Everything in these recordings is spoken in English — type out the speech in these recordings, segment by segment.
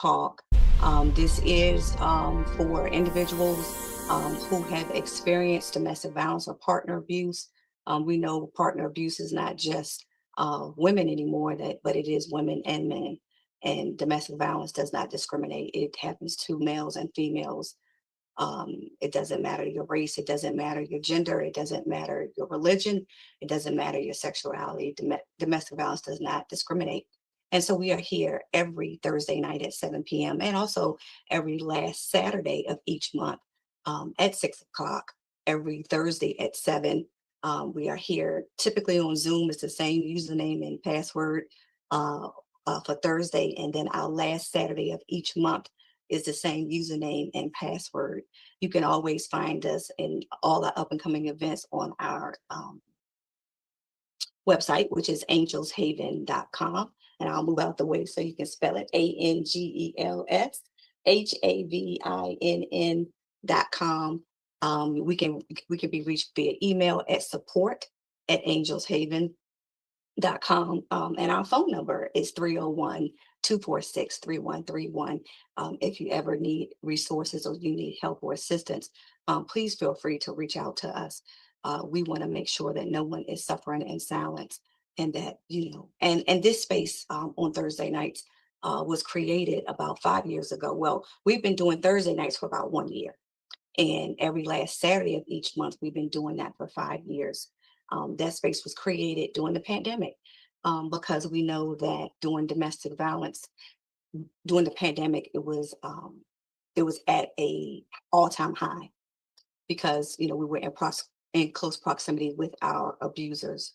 talk. This is for individuals who have experienced domestic violence or partner abuse. We know partner abuse is not just women anymore, but it is women and men. And domestic violence does not discriminate. It happens to males and females. It doesn't matter your race, it doesn't matter your gender, it doesn't matter your religion, it doesn't matter your sexuality. Domestic violence does not discriminate. And so we are here every Thursday night at 7 p.m. and also every last Saturday of each month at 6 o'clock, every Thursday at 7. We are here typically on Zoom. It's the same username and password uh, for Thursday. And then our last Saturday of each month is the same username and password. You can always find us in all the up and coming events on our website, which is angelshaven.com. And I'll move out the way so you can spell it ANGELSHAVINN.com. We can be reached via email at support@angelshaven.com. And our phone number is 301-246-3131. If you ever need resources or you need help or assistance, please feel free to reach out to us. We want to make sure that no one is suffering in silence, and that, and this space on Thursday nights was created about 5 years ago. Well, we've been doing Thursday nights for about 1 year. And every last Saturday of each month, we've been doing that for 5 years. That space was created during the pandemic because we know that during domestic violence, during the pandemic, it was at a all-time high because we were in close proximity with our abusers.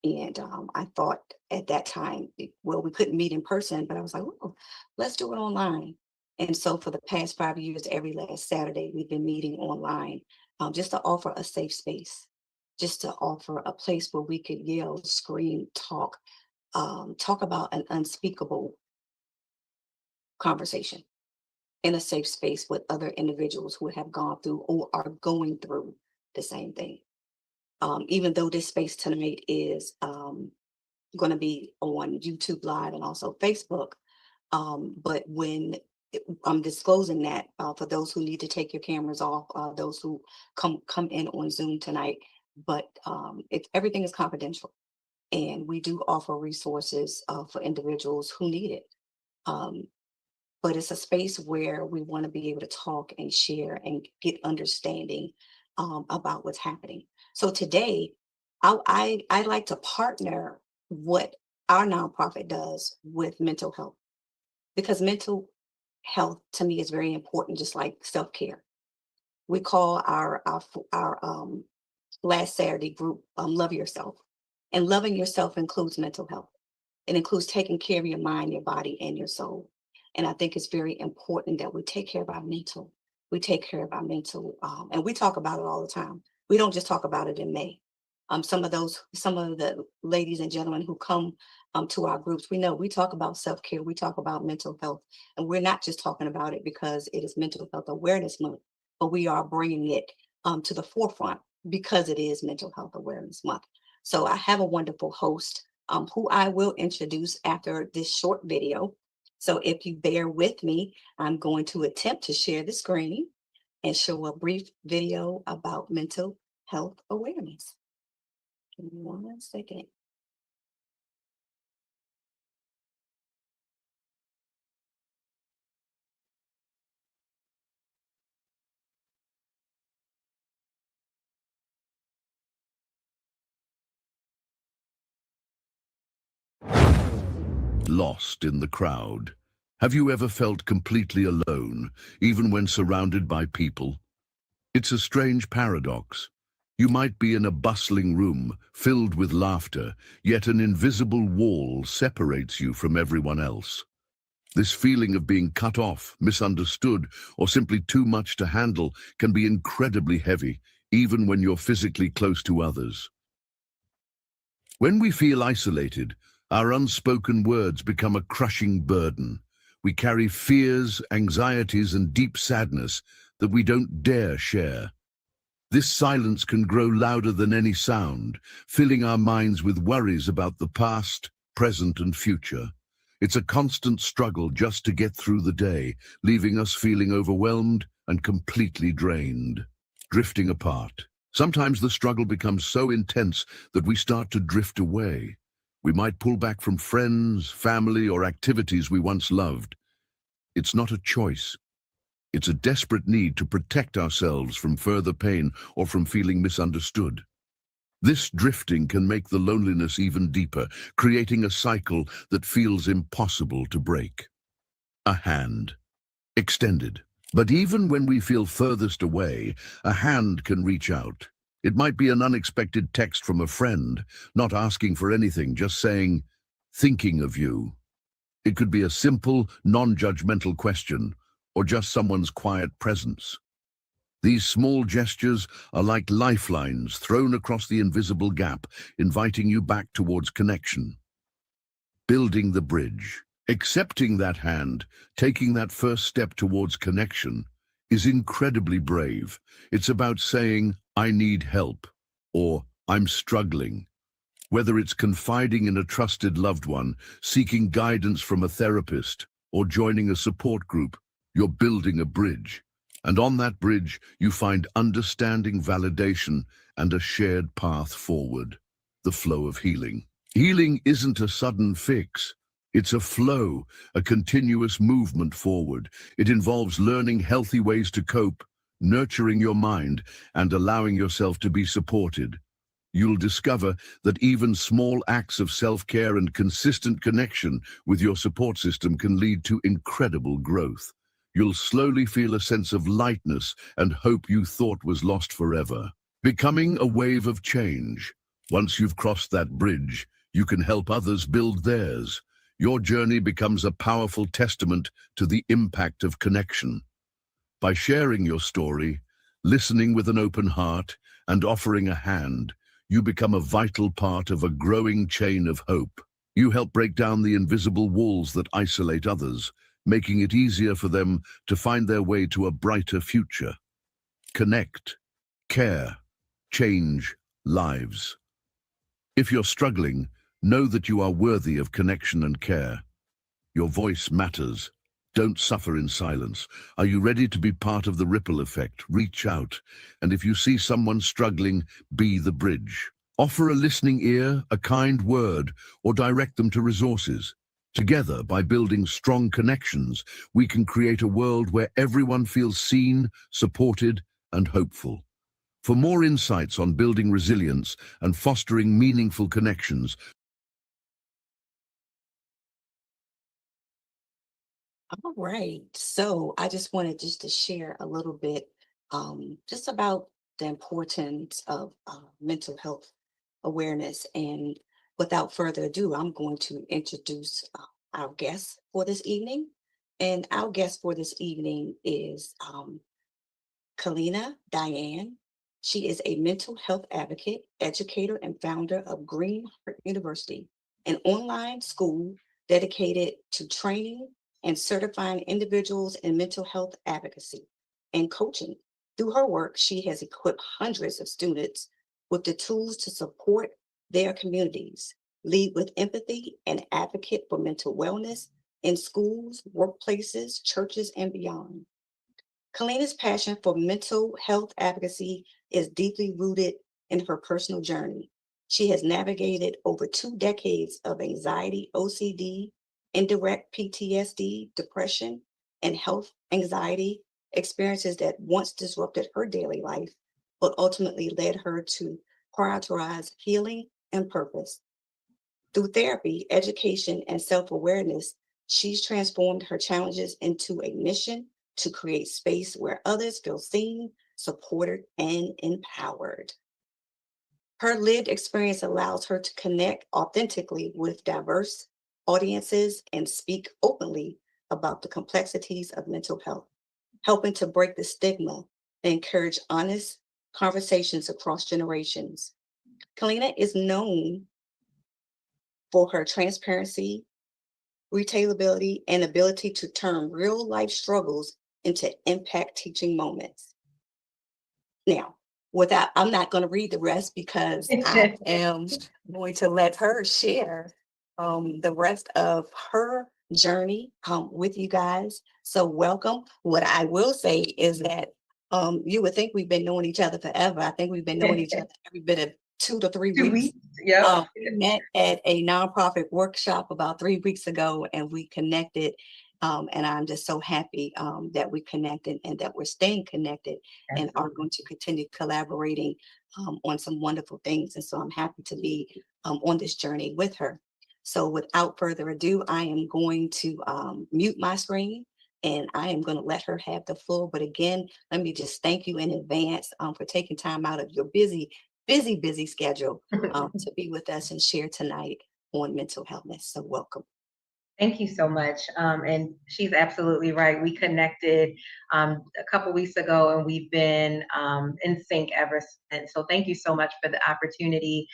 And I thought at that time, well, we couldn't meet in person, but I was like, oh, let's do it online. And so for the past 5 years, every last Saturday, we've been meeting online just to offer a safe space, just to offer a place where we could yell, scream, talk about an unspeakable conversation in a safe space with other individuals who have gone through or are going through the same thing. Even though this space tonight is going to be on YouTube Live and also Facebook, but when I'm disclosing that for those who need to take your cameras off, those who come in on Zoom tonight, but everything is confidential, and we do offer resources for individuals who need it. But it's a space where we want to be able to talk and share and get understanding about what's happening. So today, I like to partner what our nonprofit does with mental health, because mental health to me is very important, just like self-care. We call our last Saturday group Love Yourself. And loving yourself includes mental health. It includes taking care of your mind, your body, and your soul. And I think it's very important that we take care of our mental. We take care of our mental, and we talk about it all the time. We don't just talk about it in May. Some of the ladies and gentlemen who come to our groups, we know we talk about self-care, we talk about mental health, and we're not just talking about it because it is Mental Health Awareness Month, but we are bringing it to the forefront because it is Mental Health Awareness Month. So I have a wonderful host who I will introduce after this short video. So if you bear with me, I'm going to attempt to share the screen and show a brief video about mental health awareness. Give me 1 second. Lost in the crowd. Have you ever felt completely alone, even when surrounded by people? It's a strange paradox. You might be in a bustling room, filled with laughter, yet an invisible wall separates you from everyone else. This feeling of being cut off, misunderstood, or simply too much to handle can be incredibly heavy, even when you're physically close to others. When we feel isolated, our unspoken words become a crushing burden. We carry fears, anxieties, and deep sadness that we don't dare share. This silence can grow louder than any sound, filling our minds with worries about the past, present, and future. It's a constant struggle just to get through the day, leaving us feeling overwhelmed and completely drained, drifting apart. Sometimes the struggle becomes so intense that we start to drift away. We might pull back from friends, family, or activities we once loved. It's not a choice. It's a desperate need to protect ourselves from further pain or from feeling misunderstood. This drifting can make the loneliness even deeper, creating a cycle that feels impossible to break. A hand, extended. But even when we feel furthest away, a hand can reach out. It might be an unexpected text from a friend, not asking for anything, just saying, "Thinking of you." It could be a simple, non-judgmental question, or just someone's quiet presence. These small gestures are like lifelines thrown across the invisible gap, inviting you back towards connection. Building the bridge. Accepting that hand, taking that first step towards connection, is incredibly brave. It's about saying, "I need help," or "I'm struggling." Whether it's confiding in a trusted loved one, seeking guidance from a therapist, or joining a support group, you're building a bridge. And on that bridge, you find understanding, validation, and a shared path forward. The flow of healing. Healing isn't a sudden fix. It's a flow, a continuous movement forward. It involves learning healthy ways to cope, nurturing your mind, and allowing yourself to be supported. You'll discover that even small acts of self-care and consistent connection with your support system can lead to incredible growth. You'll slowly feel a sense of lightness and hope you thought was lost forever, becoming a wave of change. Once you've crossed that bridge, you can help others build theirs. Your journey becomes a powerful testament to the impact of connection. By sharing your story, listening with an open heart, and offering a hand, you become a vital part of a growing chain of hope. You help break down the invisible walls that isolate others, making it easier for them to find their way to a brighter future. Connect, care, change lives. If you're struggling, know that you are worthy of connection and care. Your voice matters. Don't suffer in silence. Are you ready to be part of the ripple effect? Reach out. And if you see someone struggling, be the bridge. Offer a listening ear, a kind word, or direct them to resources. Together, by building strong connections, we can create a world where everyone feels seen, supported, and hopeful. For more insights on building resilience and fostering meaningful connections, All right. So I just wanted just to share a little bit just about the importance of mental health awareness. And without further ado, I'm going to introduce our guest for this evening. And our guest for this evening is Colleen Dion. She is a mental health advocate, educator, and founder of Green Heart University, an online school dedicated to training and certifying individuals in mental health advocacy and coaching. Through her work, she has equipped hundreds of students with the tools to support their communities, lead with empathy, and advocate for mental wellness in schools, workplaces, churches, and beyond. Kalena's passion for mental health advocacy is deeply rooted in her personal journey. She has navigated over 2 decades of anxiety, OCD, indirect PTSD, depression, and health anxiety experiences that once disrupted her daily life, but ultimately led her to prioritize healing and purpose. Through therapy, education, and self awareness, she's transformed her challenges into a mission to create space where others feel seen, supported, and empowered. Her lived experience allows her to connect authentically with diverse audiences and speak openly about the complexities of mental health, helping to break the stigma and encourage honest conversations across generations. Kalina is known for her transparency, retailability, and ability to turn real life struggles into impact teaching moments. Now, without, I'm not going to read the rest because I am going to let her share the rest of her journey with you guys. So welcome. What I will say is that you would think we've been knowing each other forever. I think we've been knowing each other every bit of 2 to 3 2 weeks. weeks. Yep. We met at a nonprofit workshop about 3 weeks ago, and we connected. And I'm just so happy that we connected and that we're staying connected and are going to continue collaborating on some wonderful things. And so I'm happy to be on this journey with her. So without further ado, I am going to mute my screen and I am going to let her have the floor. But again, let me just thank you in advance for taking time out of your busy schedule to be with us and share tonight on mental healthness. So welcome. Thank you so much. And she's absolutely right. We connected a couple weeks ago and we've been in sync ever since. So thank you so much for the opportunity.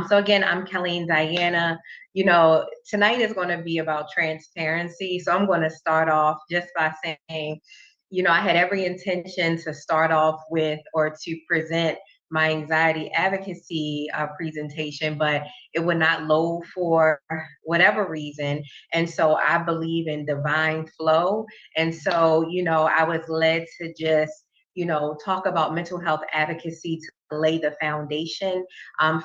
So again, I'm Colleen Diana. You know, tonight is going to be about transparency. So I'm going to start off just by saying, you know, I had every intention to start off with or to present my anxiety advocacy presentation, but it would not load for whatever reason. And so I believe in divine flow. And so, you know, I was led to just, you know, talk about mental health advocacy to lay the foundation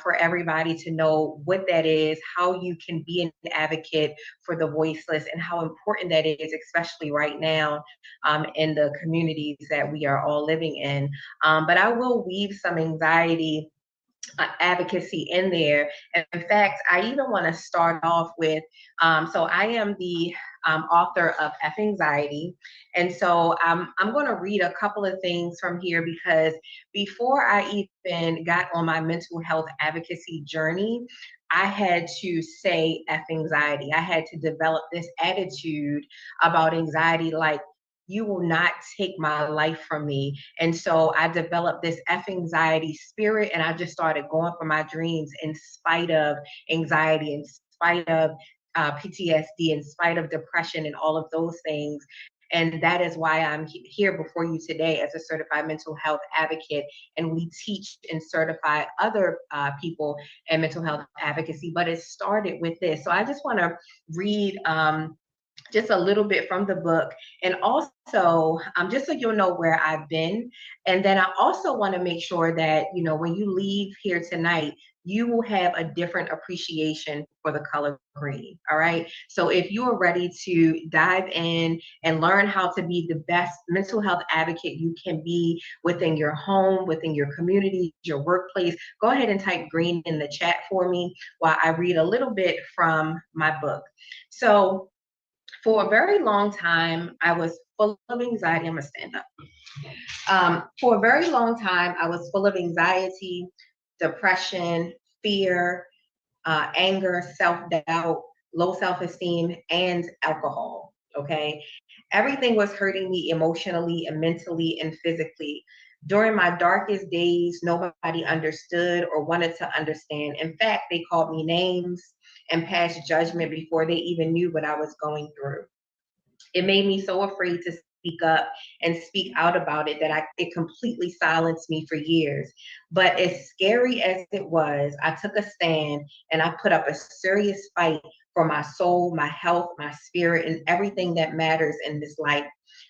for everybody to know what that is, how you can be an advocate for the voiceless, and how important that is, especially right now in the communities that we are all living in. But I will weave some anxiety advocacy in there. And in fact, I even want to start off with, so I am the author of F Anxiety. And so I'm going to read a couple of things from here because before I even got on my mental health advocacy journey, I had to say F anxiety. I had to develop this attitude about anxiety, like, you will not take my life from me. And so I developed this F anxiety spirit and I just started going for my dreams in spite of anxiety, in spite of PTSD, in spite of depression and all of those things. And that is why I'm here before you today as a certified mental health advocate. And we teach and certify other people in mental health advocacy, but it started with this. So I just want to read just a little bit from the book, and also just so you'll know where I've been. And then I also want to make sure that, you know, when you leave here tonight, you will have a different appreciation for the color green. All right. So if you are ready to dive in and learn how to be the best mental health advocate you can be within your home, within your community, your workplace, go ahead and type green in the chat for me while I read a little bit from my book. So for a very long time, I was full of anxiety. I'm gonna stand up. For a very long time, I was full of anxiety, depression, fear, anger, self-doubt, low self-esteem, and alcohol. Okay. Everything was hurting me emotionally and mentally and physically. During my darkest days, nobody understood or wanted to understand. In fact, they called me names and passed judgment before they even knew what I was going through. It made me so afraid to speak up and speak out about it that it completely silenced me for years. But as scary as it was, I took a stand and I put up a serious fight for my soul, my health, my spirit, and everything that matters in this life.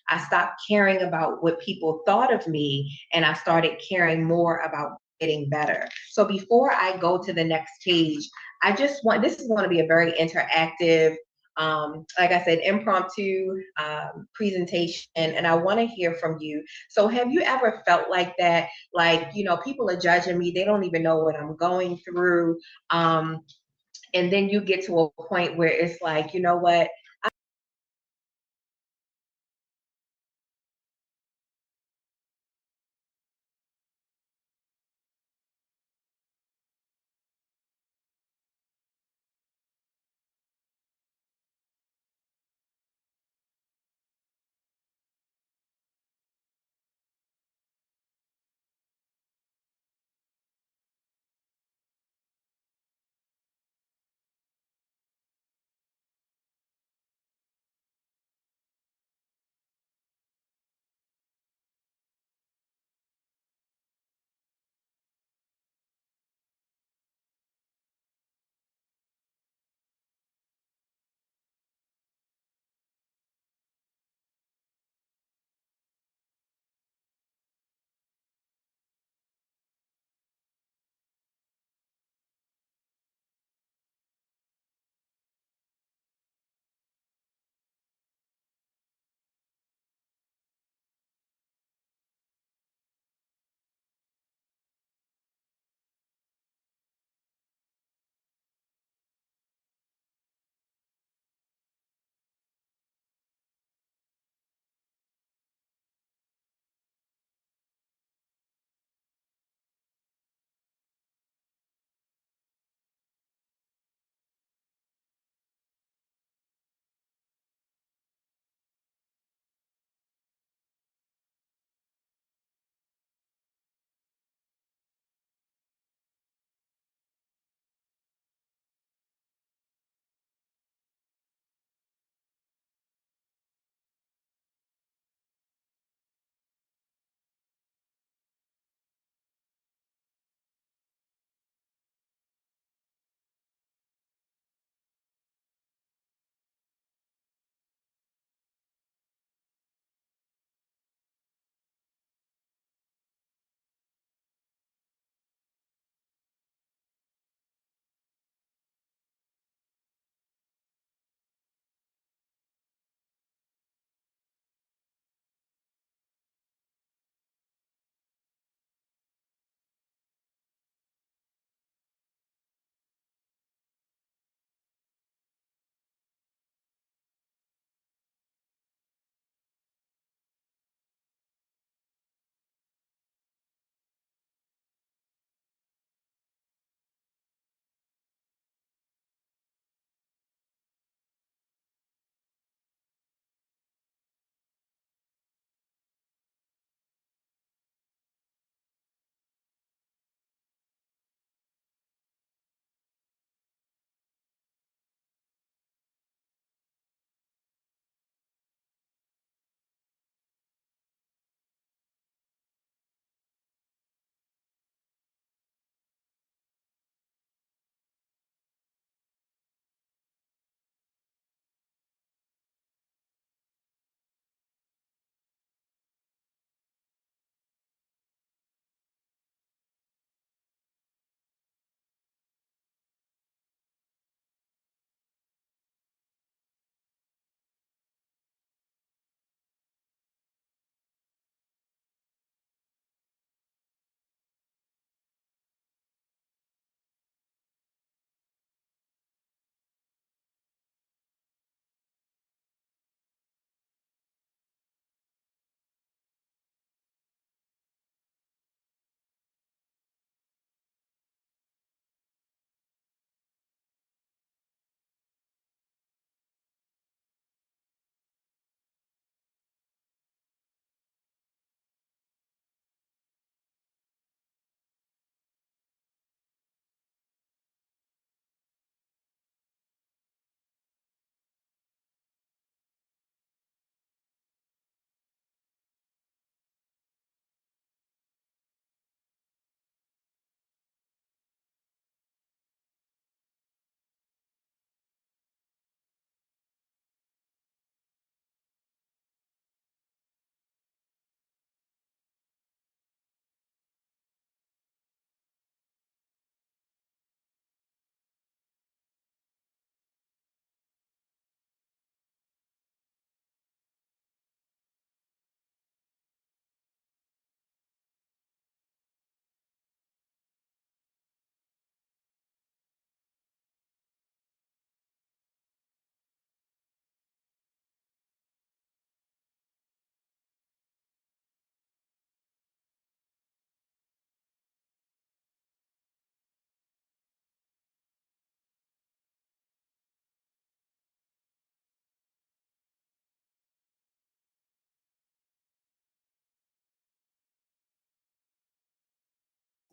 I stopped caring about what people thought of me and I started caring more about getting better. So before I go to the next page, I just want, this is going to be a very interactive, like I said, impromptu presentation, and I want to hear from you. So have you ever felt like that? Like, you know, people are judging me. They don't even know what I'm going through. And then you get to a point where it's like, you know what?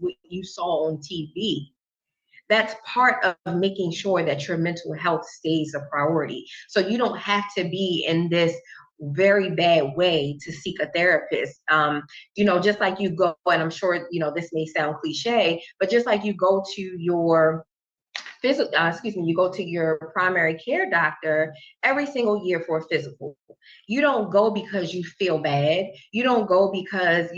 what you saw on TV. That's part of making sure that your mental health stays a priority. So you don't have to be in this very bad way to seek a therapist. Just like you go, and I'm sure, this may sound cliche, but just like you go to your you go to your primary care doctor every single year for a physical. You don't go because you feel bad. You don't go because,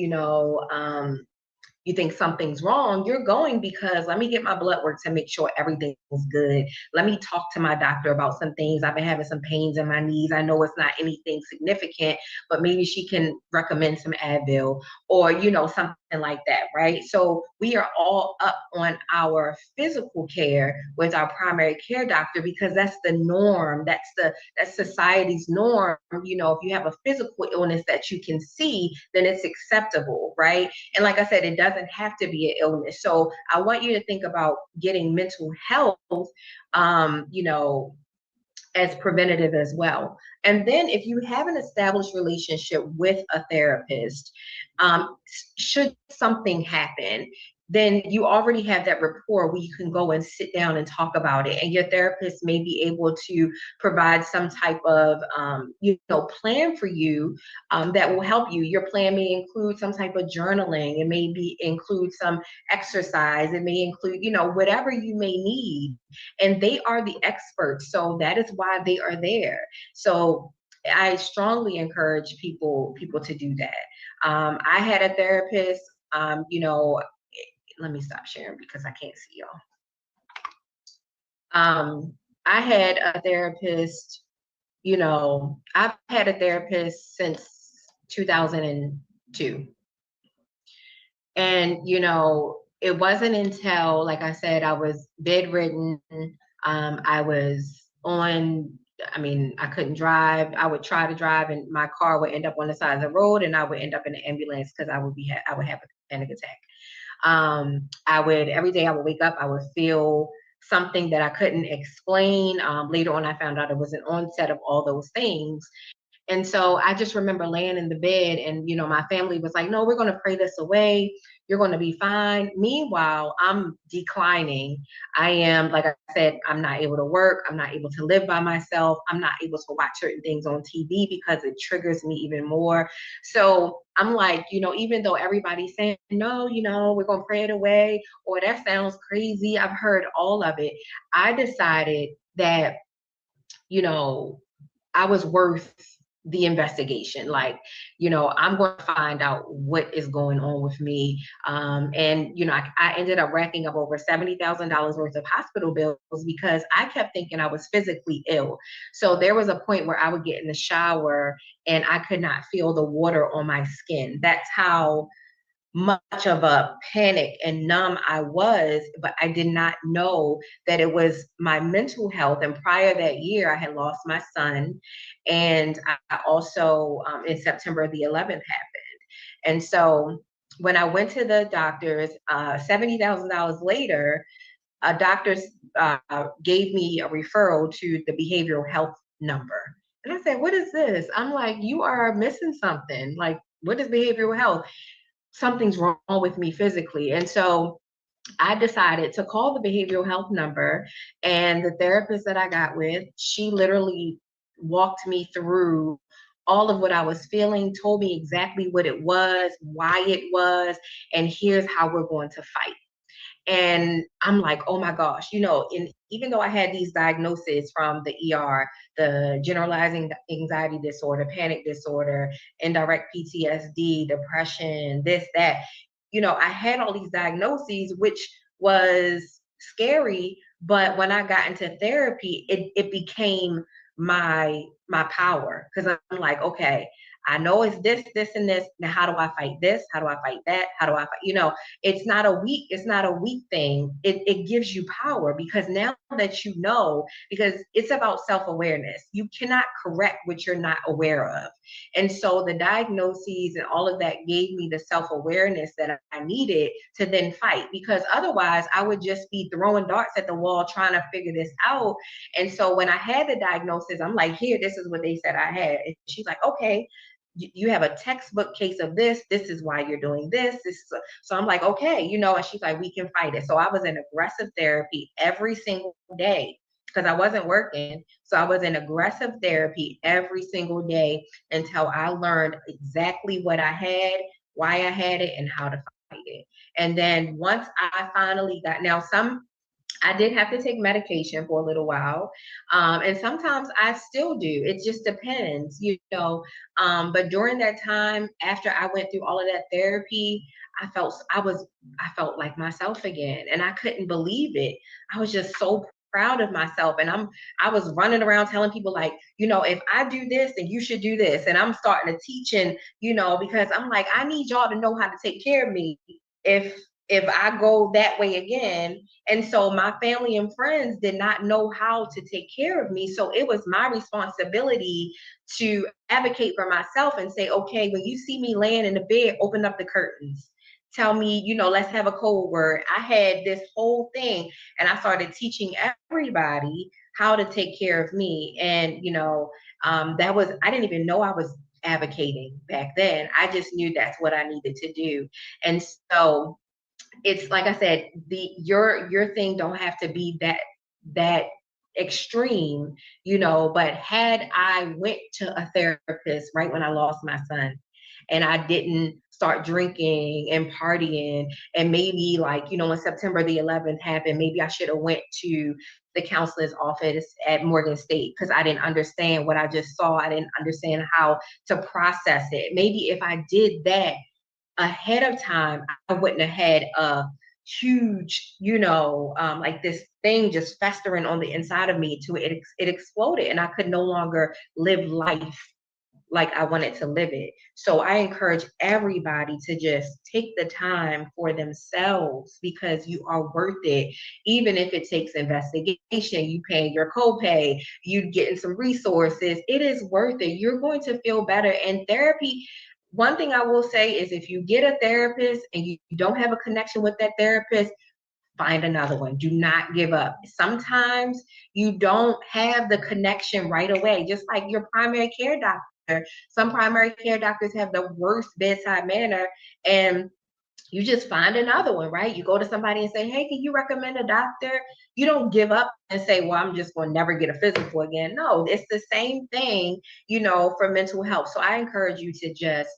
you think something's wrong. You're going because let me get my blood work to make sure everything's good. Let me talk to my doctor about some things. I've been having some pains in my knees. I know it's not anything significant, but maybe she can recommend some Advil or, something like that, right? So we are all up on our physical care with our primary care doctor because that's the norm. That's society's norm. If you have a physical illness that you can see, then it's acceptable, right? And like I said, it doesn't have to be an illness. So I want you to think about getting mental health, as preventative as well. And then if you have an established relationship with a therapist, should something happen, then you already have that rapport where you can go and sit down and talk about it. And your therapist may be able to provide some type of, plan for you that will help you. Your plan may include some type of journaling. It may include some exercise. It may include, whatever you may need. And they are the experts. So that is why they are there. So I strongly encourage people to do that. I had a therapist, let me stop sharing because I can't see y'all. I had a therapist, I've had a therapist since 2002. And, it wasn't until, like I said, I was bedridden. I was I couldn't drive. I would try to drive and my car would end up on the side of the road and I would end up in an ambulance because I would have a panic attack. Every day I would wake up, I would feel something that I couldn't explain. Later on, I found out it was an onset of all those things. And so I just remember laying in the bed and, my family was like, no, we're going to pray this away. You're going to be fine. Meanwhile, I'm declining. I am, like I said, I'm not able to work. I'm not able to live by myself. I'm not able to watch certain things on TV because it triggers me even more. So I'm like, even though everybody's saying, no, we're going to pray it away, or that sounds crazy. I've heard all of it. I decided that, I was worth the investigation. Like, I'm going to find out what is going on with me. I ended up racking up over $70,000 worth of hospital bills because I kept thinking I was physically ill. So there was a point where I would get in the shower and I could not feel the water on my skin. That's how much of a panic and numb I was, but I did not know that it was my mental health. And prior that year, I had lost my son. And I also, in September the 11th happened. And so when I went to the doctors, $70,000 later, doctors gave me a referral to the behavioral health number. And I said, what is this? I'm like, you are missing something. Like, what is behavioral health? Something's wrong with me physically. And so I decided to call the behavioral health number, and the therapist that I got with, she literally walked me through all of what I was feeling, told me exactly what it was, why it was, and here's how we're going to fight. And I'm like, oh my gosh, and even though I had these diagnoses from the ER, the generalizing anxiety disorder, panic disorder, indirect PTSD, depression, this, that, I had all these diagnoses, which was scary. But when I got into therapy, it became my power, because I'm like, okay, I know it's this, this, and this. Now, how do I fight this? How do I fight that? How do I fight? It's not a weak thing. It gives you power, because now that because it's about self-awareness. You cannot correct what you're not aware of. And so the diagnoses and all of that gave me the self-awareness that I needed to then fight, because otherwise I would just be throwing darts at the wall trying to figure this out. And so when I had the diagnosis, I'm like, here, this is what they said I had. And she's like, okay, you have a textbook case of this. This is why you're doing this. So I'm like, okay, you know, and she's like, we can fight it. So I was in aggressive therapy every single day because I wasn't working. So I was in aggressive therapy every single day until I learned exactly what I had, why I had it, and how to fight it. And then once I finally got, now I did have to take medication for a little while. And sometimes I still do. It just depends, you know. But during that time, after I went through all of that therapy, I felt like myself again. And I couldn't believe it. I was just so proud of myself. And I was running around telling people, like, you know, if I do this, then you should do this. And I'm starting to teach, and, you know, because I'm like, I need y'all to know how to take care of me if I go that way again. And so my family and friends did not know how to take care of me. So it was my responsibility to advocate for myself and say, okay, when you see me laying in the bed, open up the curtains. Tell me, you know, let's have a code word. I had this whole thing, and I started teaching everybody how to take care of me. And, you know, I didn't even know I was advocating back then. I just knew that's what I needed to do. And so it's like I said, your thing don't have to be that extreme, you know. But had I went to a therapist right when I lost my son, and I didn't start drinking and partying, and maybe, like, you know, when September the 11th happened, maybe I should have went to the counselor's office at Morgan State, because I didn't understand what I just saw. I didn't understand how to process it. Maybe if I did that ahead of time, I wouldn't have had a huge, you know, like this thing just festering on the inside of me to it exploded, and I could no longer live life like I wanted to live it. So I encourage everybody to just take the time for themselves, because you are worth it. Even if it takes investigation, you paying your copay, you getting some resources, it is worth it. You're going to feel better. And therapy, one thing I will say is, if you get a therapist and you don't have a connection with that therapist, find another one. Do not give up. Sometimes you don't have the connection right away, just like your primary care doctor. Some primary care doctors have the worst bedside manner, and you just find another one, right? You go to somebody and say, hey, can you recommend a doctor? You don't give up and say, well, I'm just going to never get a physical again. No, it's the same thing, you know, for mental health. So I encourage you to just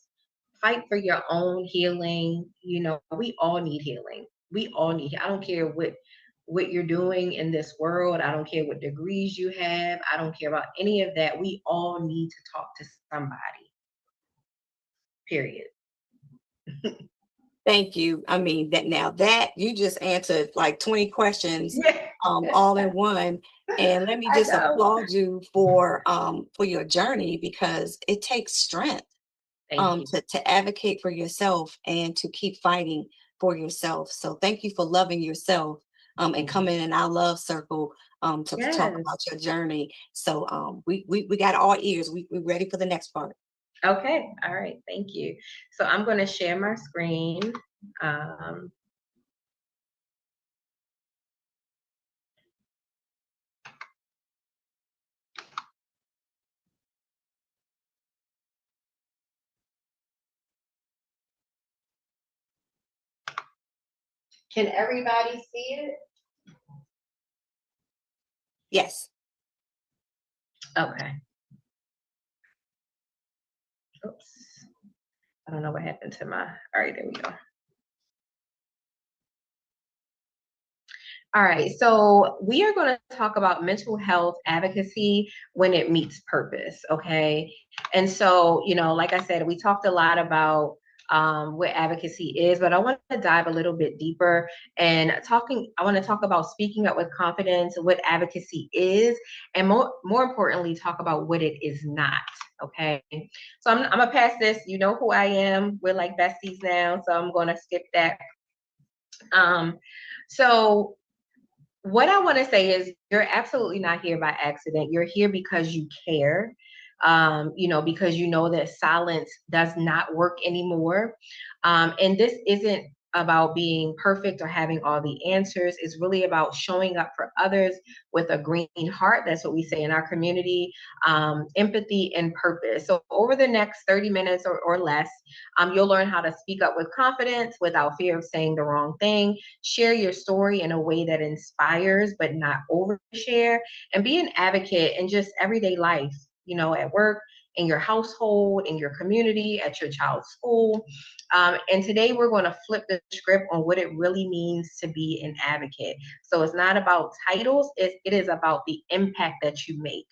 fight for your own healing. You know, we all need healing. We all need, I don't care what you're doing in this world. I don't care what degrees you have. I don't care about any of that. We all need to talk to somebody. Period. Thank you. I mean, that you just answered like 20 questions Yeah, all in one. And let me I just know. applaud you for your journey, because it takes strength Thank you. to advocate for yourself and to keep fighting for yourself. So thank you for loving yourself and Thank you. coming in our love circle to talk Yes. about your journey. So we got all ears. We're ready for the next part. Okay. All right. Thank you. So I'm going to share my screen. Um, can everybody see it? Yes. Okay. Oops. I don't know what happened to my, all right, there we go. All right, so we are going to talk about mental health advocacy when it meets purpose, okay? And so, you know, like I said, we talked a lot about what advocacy is, but I want to dive a little bit deeper and I want to talk about speaking up with confidence, what advocacy is, and more importantly, talk about what it is not, okay? So I'm going to pass this, you know who I am. We're like besties now, so I'm going to skip that. So what I want to say is, you're absolutely not here by accident. You're here because you care, you know, because you know that silence does not work anymore. And this isn't about being perfect or having all the answers. It's really about showing up for others with a green heart. That's what we say in our community, empathy and purpose. So over the next 30 minutes or less, you'll learn how to speak up with confidence without fear of saying the wrong thing, share your story in a way that inspires but not overshare, and be an advocate in just everyday life, at work, in your household, in your community, at your child's school. And today we're going to flip the script on what it really means to be an advocate. So it's not about titles, it is about the impact that you make.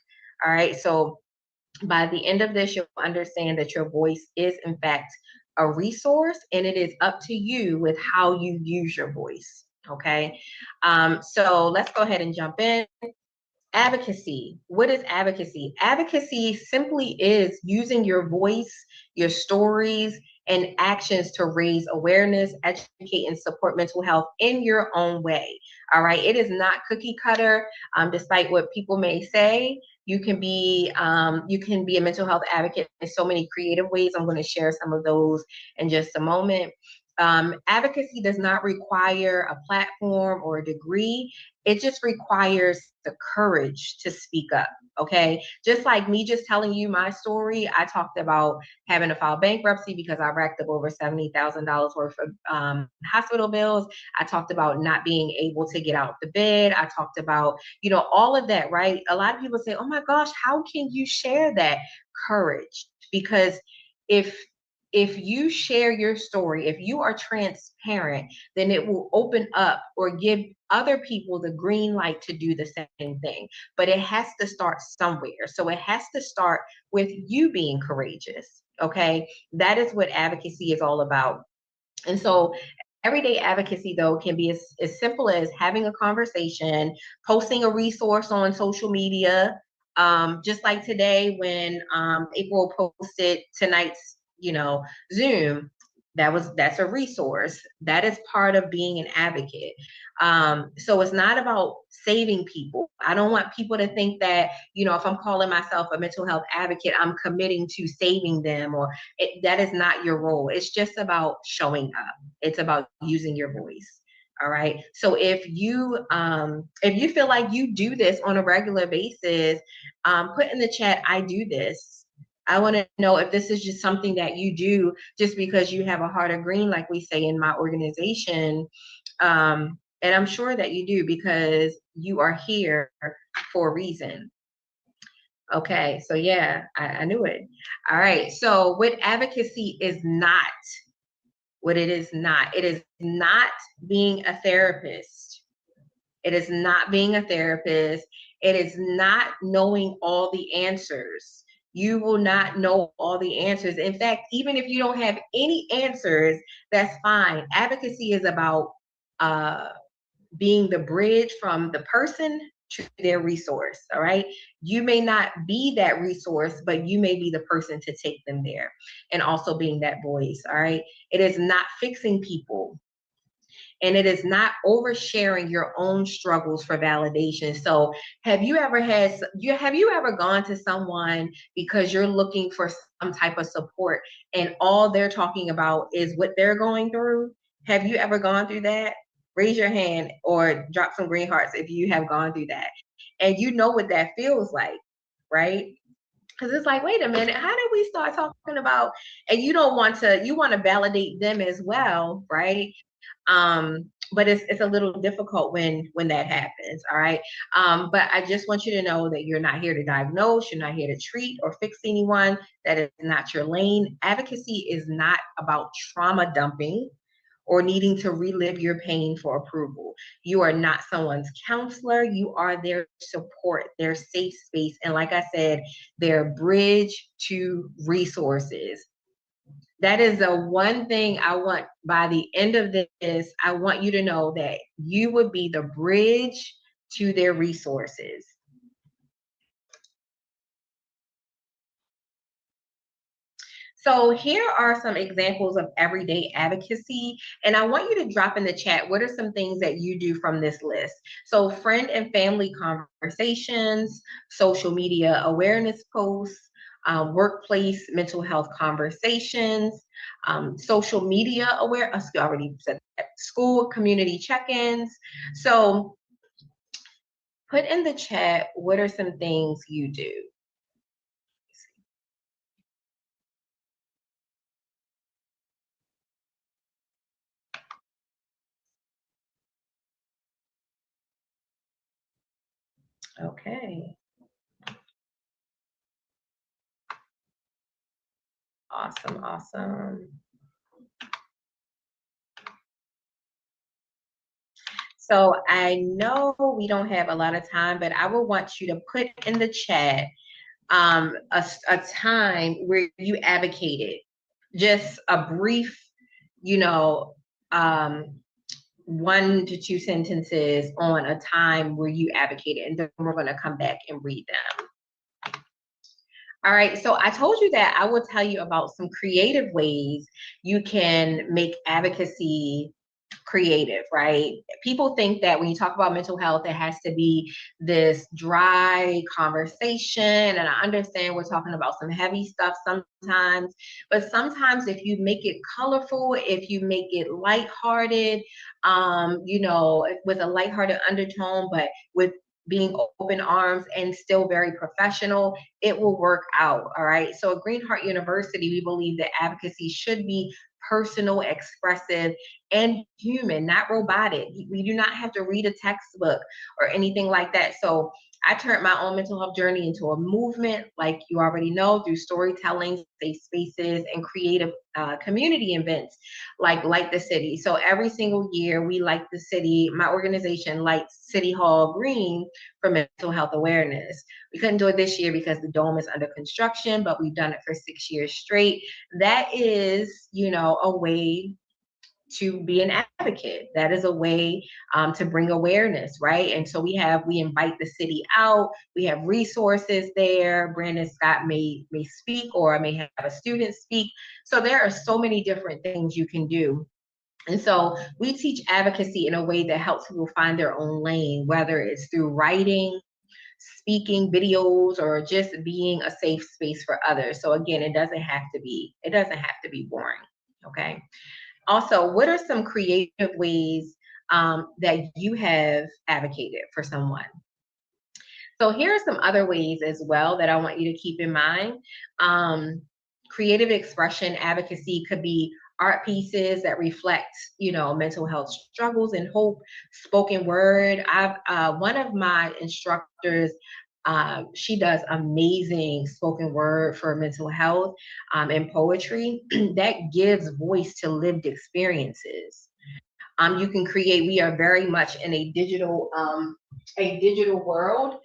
All right. So by the end of this, you'll understand that your voice is, in fact, a resource, and it is up to you with how you use your voice. Okay. So let's go ahead and jump in. Advocacy. What is advocacy? Advocacy simply is using your voice, your stories, and actions to raise awareness, educate, and support mental health in your own way. All right. It is not cookie cutter, despite what people may say. You can be a mental health advocate in so many creative ways. I'm going to share some of those in just a moment. Advocacy does not require a platform or a degree. It just requires the courage to speak up. Okay. Just like me just telling you my story, I talked about having to file bankruptcy because I racked up over $70,000 worth of hospital bills. I talked about not being able to get out the bed. I talked about, all of that, right? A lot of people say, oh my gosh, how can you share that? Courage. Because if you share your story, if you are transparent, then it will open up or give other people the green light to do the same thing. But it has to start somewhere. So it has to start with you being courageous. Okay. That is what advocacy is all about. And so everyday advocacy, though, can be as simple as having a conversation, posting a resource on social media. Just like today when April posted tonight's, Zoom, that's a resource. That is part of being an advocate. So it's not about saving people. I don't want people to think that, if I'm calling myself a mental health advocate, I'm committing to saving them, or that is not your role. It's just about showing up. It's about using your voice. All right. So if you feel like you do this on a regular basis, put in the chat, I do this. I want to know if this is just something that you do just because you have a heart of green, like we say in my organization. And I'm sure that you do because you are here for a reason. Okay, so yeah, I knew it. All right, so what advocacy is not, what it is not being a therapist. It is not being a therapist. It is not knowing all the answers. You will not know all the answers. In fact, even if you don't have any answers, that's fine. Advocacy is about being the bridge from the person to their resource. All right. You may not be that resource, but you may be the person to take them there, and also being that voice. All right. It is not fixing people. And it is not oversharing your own struggles for validation. So have you ever gone to someone because you're looking for some type of support and all they're talking about is what they're going through? Have you ever gone through that? Raise your hand or drop some green hearts if you have gone through that. And you know what that feels like, right? Because it's like, wait a minute, how did we start talking about, and you want to validate them as well, right? But it's a little difficult when that happens. All right. But I just want you to know that you're not here to diagnose, you're not here to treat or fix anyone. That is not your lane. Advocacy is not about trauma dumping or needing to relive your pain for approval. You are not someone's counselor. You are their support, their safe space. And like I said, their bridge to resources. That is the one thing I want by the end of this. I want you to know that you would be the bridge to their resources. So here are some examples of everyday advocacy, and I want you to drop in the chat, what are some things that you do from this list? So friend and family conversations, social media awareness posts, workplace mental health conversations, social media aware, I already said that, school community check-ins. So put in the chat, what are some things you do? Okay, awesome, awesome. So I know we don't have a lot of time, but I would want you to put in the chat a time where you advocated, just a brief, you know, um, 1 to 2 sentences on a time where you advocated, and then we're going to come back and read them. All right, so I told you that I will tell you about some creative ways you can make advocacy creative, right? People think that when you talk about mental health, it has to be this dry conversation. And I understand we're talking about some heavy stuff sometimes, but sometimes if you make it colorful, if you make it lighthearted, with a lighthearted undertone, but with being open arms and still very professional, it will work out. All right. So at Green Heart University, we believe that advocacy should be personal, expressive, and human, not robotic. We do not have to read a textbook or anything like that. So I turned my own mental health journey into a movement, like you already know, through storytelling, safe spaces, and creative community events like Light the City. So every single year, we light the city. My organization lights City Hall green for mental health awareness. We couldn't do it this year because the dome is under construction, but we've done it for 6 years straight. That is, a way to be an advocate. That is a way to bring awareness, right? And so we invite the city out. We have resources there. Brandon Scott may speak, or I may have a student speak. So there are so many different things you can do. And so we teach advocacy in a way that helps people find their own lane, whether it's through writing, speaking, videos, or just being a safe space for others. So again, it doesn't have to be boring. Okay. Also, what are some creative ways that you have advocated for someone? So here are some other ways as well that I want you to keep in mind. Creative expression advocacy could be art pieces that reflect, mental health struggles and hope, spoken word. One of my instructors, she does amazing spoken word for mental health and poetry that gives voice to lived experiences. You can create. We are very much in a digital world.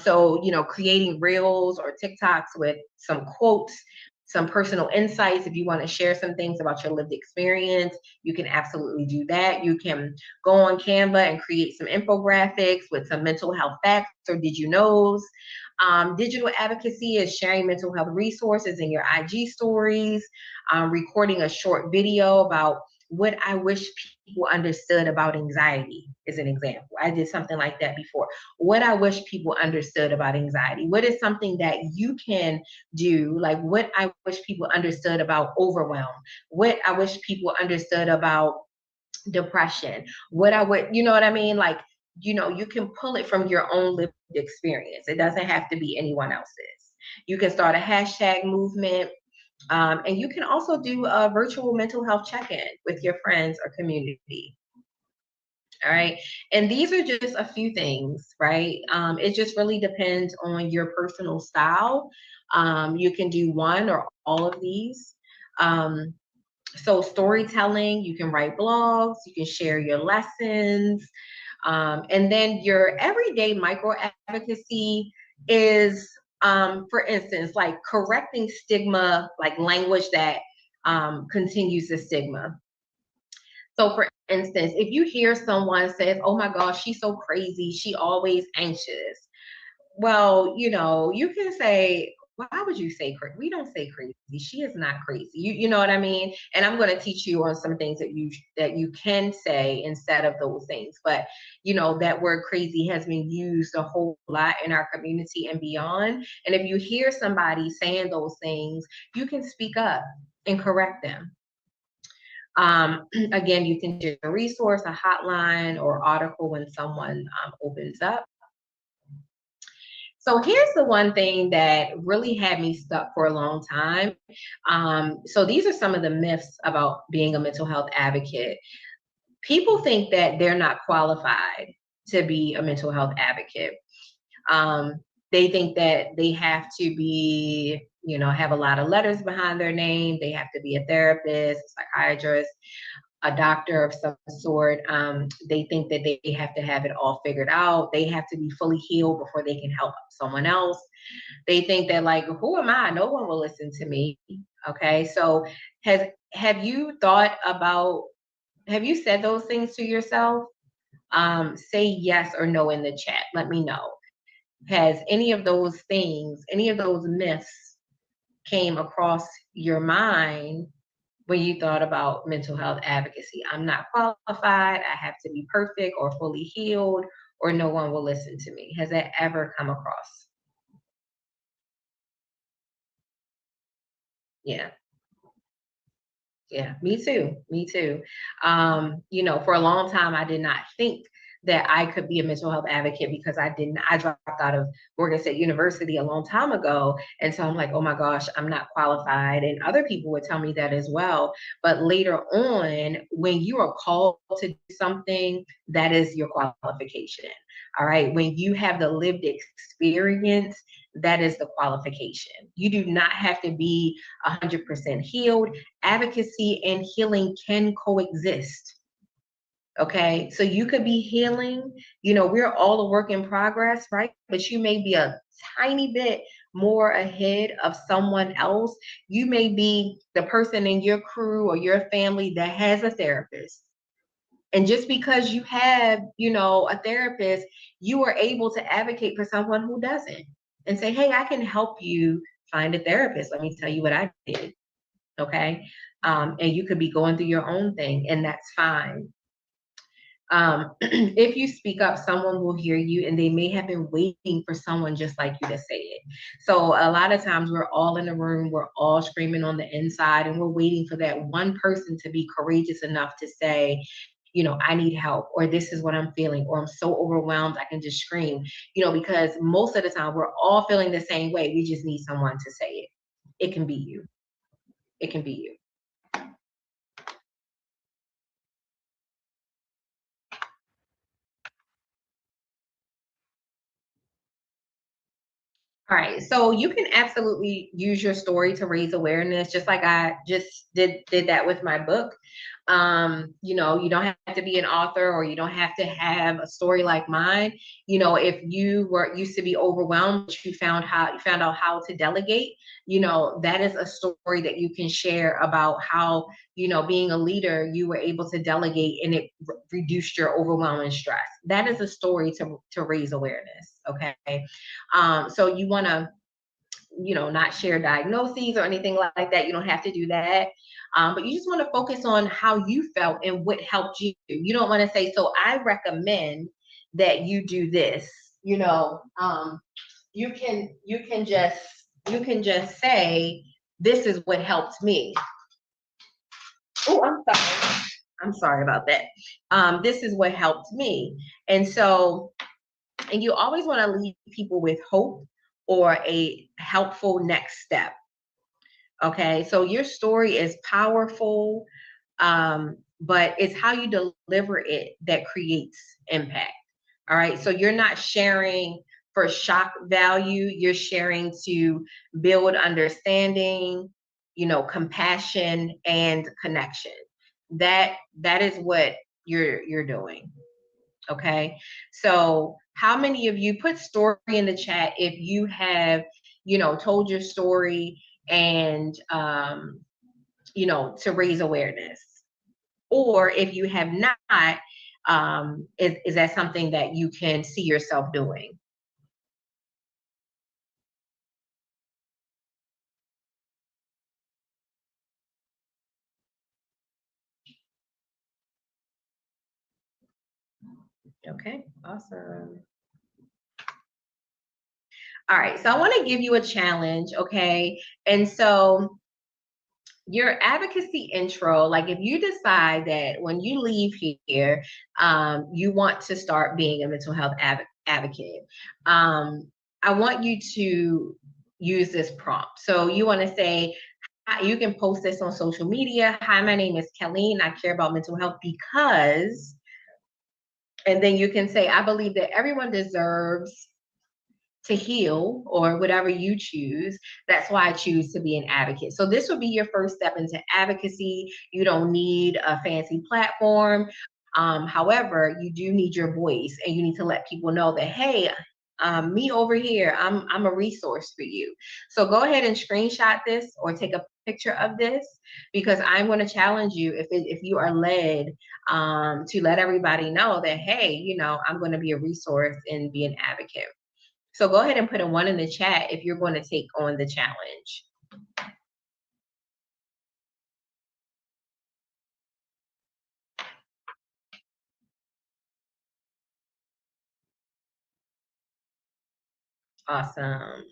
So creating reels or TikToks with some quotes, some personal insights. If you want to share some things about your lived experience, you can absolutely do that. You can go on Canva and create some infographics with some mental health facts or did you knows. Digital advocacy is sharing mental health resources in your IG stories, recording a short video about what I wish people understood about anxiety is an example. I did something like that before. What I wish people understood about anxiety. What is something that you can do? Like what I wish people understood about overwhelm. What I wish people understood about depression. What I would, you know what I mean? Like, you can pull it from your own lived experience. It doesn't have to be anyone else's. You can start a hashtag movement. And you can also do a virtual mental health check-in with your friends or community. All right. And these are just a few things, right? It just really depends on your personal style. You can do one or all of these. So storytelling, you can write blogs, you can share your lessons. And then your everyday micro advocacy is, for instance, like correcting stigma, like language that continues the stigma. So for instance, if you hear someone says, oh my gosh, she's so crazy, she always anxious. Well, you can say, why would you say crazy? We don't say crazy. She is not crazy. You know what I mean? And I'm going to teach you on some things that you can say instead of those things. But you know, that word crazy has been used a whole lot in our community and beyond. And if you hear somebody saying those things, you can speak up and correct them. Again, you can do a resource, a hotline, or article when someone opens up. So here's the one thing that really had me stuck for a long time. So these are some of the myths about being a mental health advocate. People think that they're not qualified to be a mental health advocate. Um, they think that they have to be, you know, have a lot of letters behind their name. They have to be a therapist, a psychiatrist, a doctor of some sort. They think that they have to have it all figured out. They have to be fully healed before they can help someone else. They think that, like, who am I? No one will listen to me. Okay, so have you thought about, have you said those things to yourself? Say yes or no in the chat. Let me know. Has any of those things, any of those myths came across your mind when you thought about mental health advocacy? I'm not qualified, I have to be perfect or fully healed, or no one will listen to me. Has that ever come across? Yeah. Yeah, me too. Me too. You know, for a long time, I did not think that I could be a mental health advocate because I dropped out of Morgan State University a long time ago. And so I'm like, oh my gosh, I'm not qualified. And other people would tell me that as well. But later on, when you are called to do something, that is your qualification. All right. When you have the lived experience, that is the qualification. You do not have to be 100% healed. Advocacy and healing can coexist. Okay, so you could be healing, you know, we're all a work in progress, right? But you may be a tiny bit more ahead of someone else. You may be the person in your crew or your family that has a therapist. And just because you have, you know, a therapist, you are able to advocate for someone who doesn't and say, hey, I can help you find a therapist. Let me tell you what I did. Okay. And you could be going through your own thing, and that's fine. If you speak up, someone will hear you, and they may have been waiting for someone just like you to say it. So a lot of times we're all in the room, we're all screaming on the inside, and we're waiting for that one person to be courageous enough to say, you know, I need help, or this is what I'm feeling, or I'm so overwhelmed I can just scream, you know, because most of the time we're all feeling the same way. We just need someone to say it. It can be you. It can be you. All right, so you can absolutely use your story to raise awareness, just like I just did that with my book. You know, you don't have to be an author, or you don't have to have a story like mine. You know, if you were used to be overwhelmed, but you found out how to delegate, you know, that is a story that you can share about how, you know, being a leader, you were able to delegate and it reduced your overwhelming stress. That is a story to raise awareness. Okay. So you want to, you know, not share diagnoses or anything like that. You don't have to do that. But you just want to focus on how you felt and what helped you. You don't want to say, so I recommend that you do this. You know, you can just say, this is what helped me. Oh, I'm sorry. I'm sorry about that. This is what helped me. And so, and you always want to leave people with hope or a helpful next step. Okay, so your story is powerful, but it's how you deliver it that creates impact. All right, so you're not sharing for shock value, you're sharing to build understanding, you know, compassion and connection. That is what you're doing. Okay. So how many of you put story in the chat if you have, you know, told your story and, you know, to raise awareness? Or if you have not, is that something that you can see yourself doing? Okay, awesome. All right, so I want to give you a challenge, okay? And so your advocacy intro, like if you decide that when you leave here, you want to start being a mental health advocate, I want you to use this prompt. So you want to say, you can post this on social media. Hi, my name is Colleen. I care about mental health because, and then you can say, I believe that everyone deserves to heal or whatever you choose. That's why I choose to be an advocate. So this would be your first step into advocacy. You don't need a fancy platform. However, you do need your voice and you need to let people know that, hey, me over here, I'm a resource for you. So go ahead and screenshot this or take a picture of this, because I'm going to challenge you if you are led to let everybody know that, hey, I'm going to be a resource and be an advocate. So go ahead and put a 1 in the chat if you're going to take on the challenge. Awesome.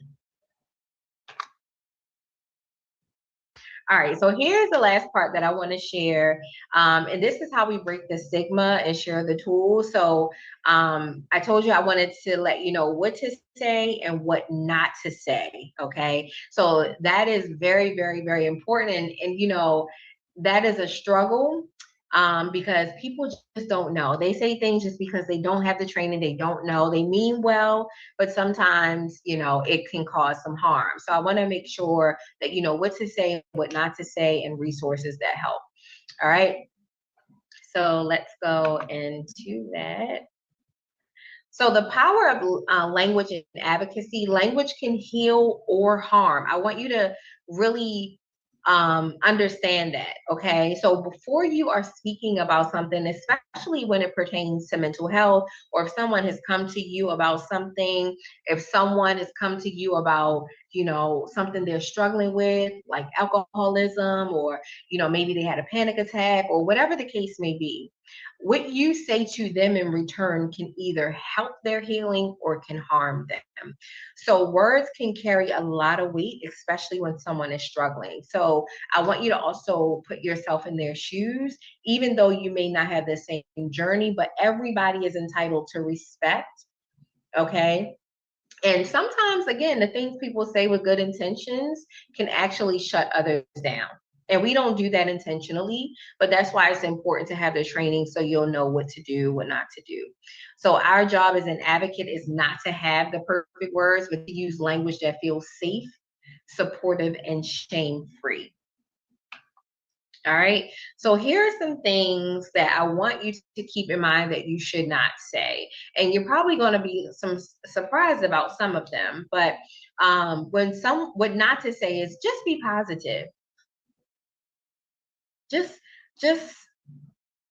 All right, so here's the last part that I want to share. And this is how we break the stigma and share the tools. So I told you I wanted to let you know what to say and what not to say. Okay. So that is very, very, very important. And that is a struggle, because people just don't know. They say things just because they don't have the training. They don't know. They mean well, but sometimes, it can cause some harm. So I want to make sure that you know what to say, what not to say, and resources that help. All right. So let's go into that. So the power of language and advocacy, language can heal or harm. I want you to really understand that. Okay. So before you are speaking about something, especially when it pertains to mental health, or if someone has come to you about something, if someone has come to you about, something they're struggling with, like alcoholism, or, maybe they had a panic attack, or whatever the case may be, what you say to them in return can either help their healing or can harm them. So words can carry a lot of weight, especially when someone is struggling. So I want you to also put yourself in their shoes, even though you may not have the same journey, but everybody is entitled to respect. Okay. And sometimes, again, the things people say with good intentions can actually shut others down. And we don't do that intentionally, but that's why it's important to have the training so you'll know what to do, what not to do. So our job as an advocate is not to have the perfect words, but to use language that feels safe, supportive, and shame-free. All right. So here are some things that I want you to keep in mind that you should not say. And you're probably going to be surprised about some of them. But what not to say is just be positive. Just, just,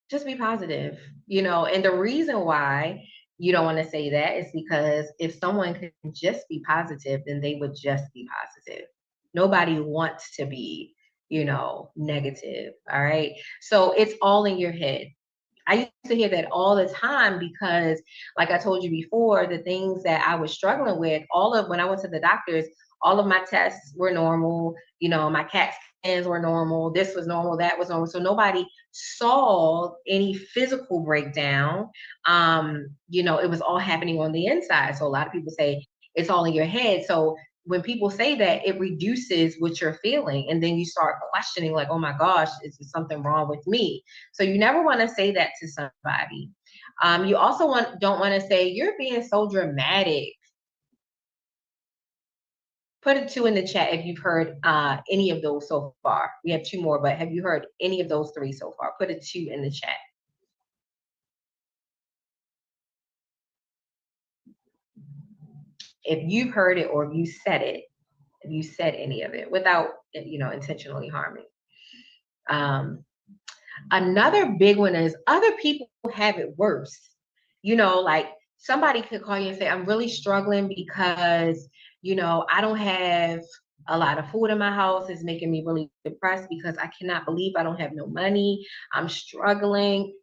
just be positive. And the reason why you don't want to say that is because if someone can just be positive, then they would just be positive. Nobody wants to be negative. All right. So it's all in your head. I used to hear that all the time because, like I told you before, the things that I was struggling with, when I went to the doctors, all of my tests were normal. My CAT scans were normal. This was normal. That was normal. So nobody saw any physical breakdown. It was all happening on the inside. So a lot of people say it's all in your head. So when people say that, it reduces what you're feeling, and then you start questioning, like, oh my gosh, is there something wrong with me? So you never want to say that to somebody. You also don't want to say you're being so dramatic. Put a 2 in the chat if you've heard any of those so far. We have 2 more, but have you heard any of those 3 so far? Put a 2 in the chat. If you've heard it, or if you said it, if you said any of it without intentionally harming. Another big one is other people have it worse. Like somebody could call you and say, I'm really struggling because, I don't have a lot of food in my house. It's making me really depressed because I cannot believe I don't have no money. I'm struggling.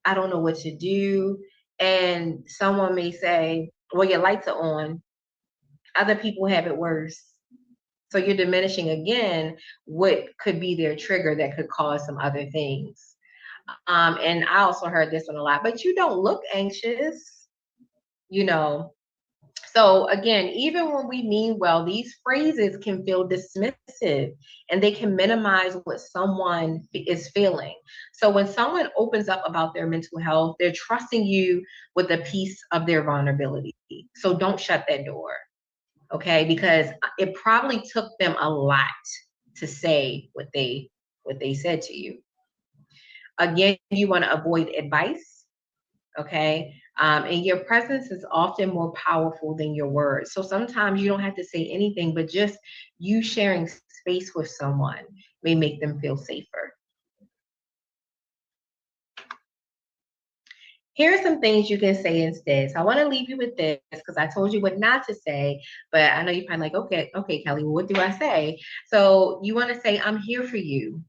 I don't know what to do. And someone may say, well, your lights are on. Other people have it worse. So you're diminishing again what could be their trigger that could cause some other things. And I also heard this one a lot, but you don't look anxious, you know. So again, even when we mean well, these phrases can feel dismissive and they can minimize what someone is feeling. So when someone opens up about their mental health, they're trusting you with a piece of their vulnerability. So don't shut that door, okay? Because it probably took them a lot to say what they said to you. Again, you want to avoid advice, okay? And your presence is often more powerful than your words. So sometimes you don't have to say anything, but just you sharing space with someone may make them feel safer. Here are some things you can say instead. So I want to leave you with this because I told you what not to say, but I know you're probably like, okay, Kelly, what do I say? So you want to say, I'm here for you.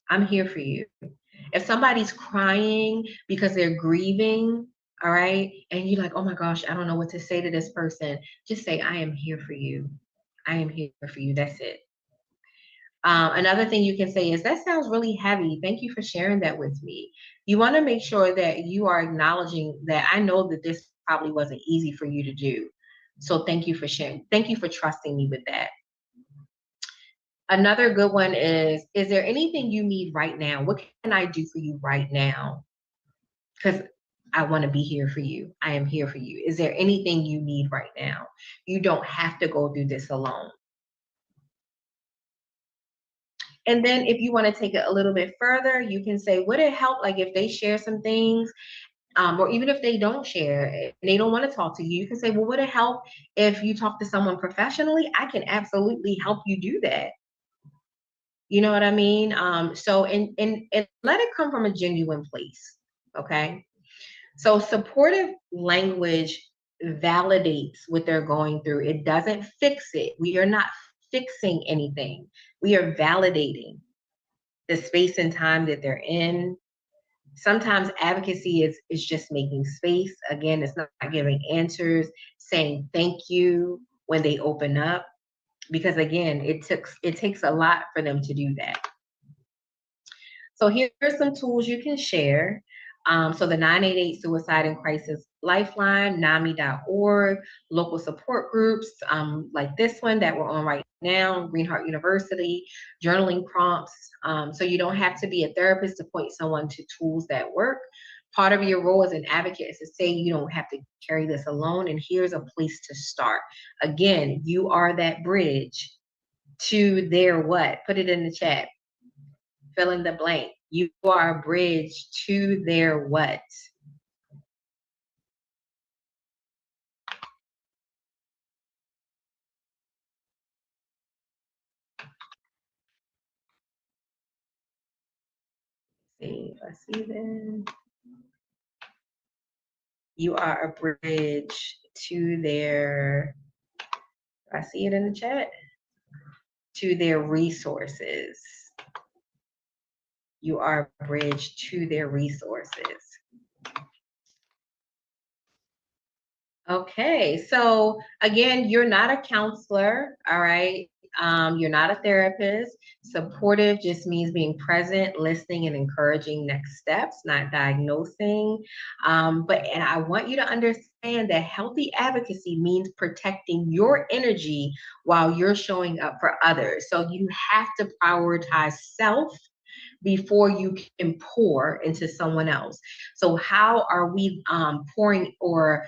I'm here for you. If somebody's crying because they're grieving, all right, and you're like, oh my gosh, I don't know what to say to this person, just say, I am here for you. I am here for you. That's it. Another thing you can say is, that sounds really heavy. Thank you for sharing that with me. You want to make sure that you are acknowledging that I know that this probably wasn't easy for you to do. So thank you for sharing. Thank you for trusting me with that. Another good one is there anything you need right now? What can I do for you right now? Because I want to be here for you. I am here for you. Is there anything you need right now? You don't have to go through this alone. And then if you want to take it a little bit further, you can say, would it help, like if they share some things, or even if they don't share and they don't want to talk to you, you can say, well, would it help if you talk to someone professionally? I can absolutely help you do that. You know what I mean? So and let it come from a genuine place. Okay. So supportive language validates what they're going through. It doesn't fix it. We are not fixing anything. We are validating the space and time that they're in. Sometimes advocacy is just making space. Again, it's not giving answers, saying thank you when they open up. Because again, it takes a lot for them to do that. So here are some tools you can share. So the 988 Suicide and Crisis Lifeline, NAMI.org, local support groups like this one that we're on right now, Greenheart University, journaling prompts. So you don't have to be a therapist to point someone to tools that work. Part of your role as an advocate is to say you don't have to carry this alone, and here's a place to start. Again, you are that bridge to their what? Put it in the chat. Fill in the blank. You are a bridge to their what? See, let's see then. You are a bridge to their, I see it in the chat, to their resources. You are a bridge to their resources. Okay, so again, you're not a counselor, all right? You're not a therapist. Supportive just means being present, listening, and encouraging next steps, not diagnosing. And I want you to understand that healthy advocacy means protecting your energy while you're showing up for others. So you have to prioritize self before you can pour into someone else. So how are we pouring or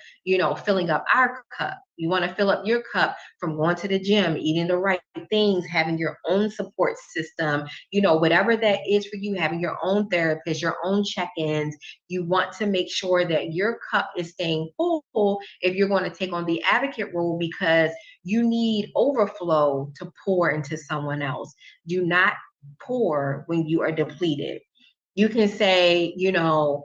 filling up our cup? You want to fill up your cup from going to the gym, eating the right things, having your own support system, whatever that is for you, having your own therapist, your own check-ins. You want to make sure that your cup is staying full if you're going to take on the advocate role, because you need overflow to pour into someone else. Do not pour when you are depleted. You can say, you want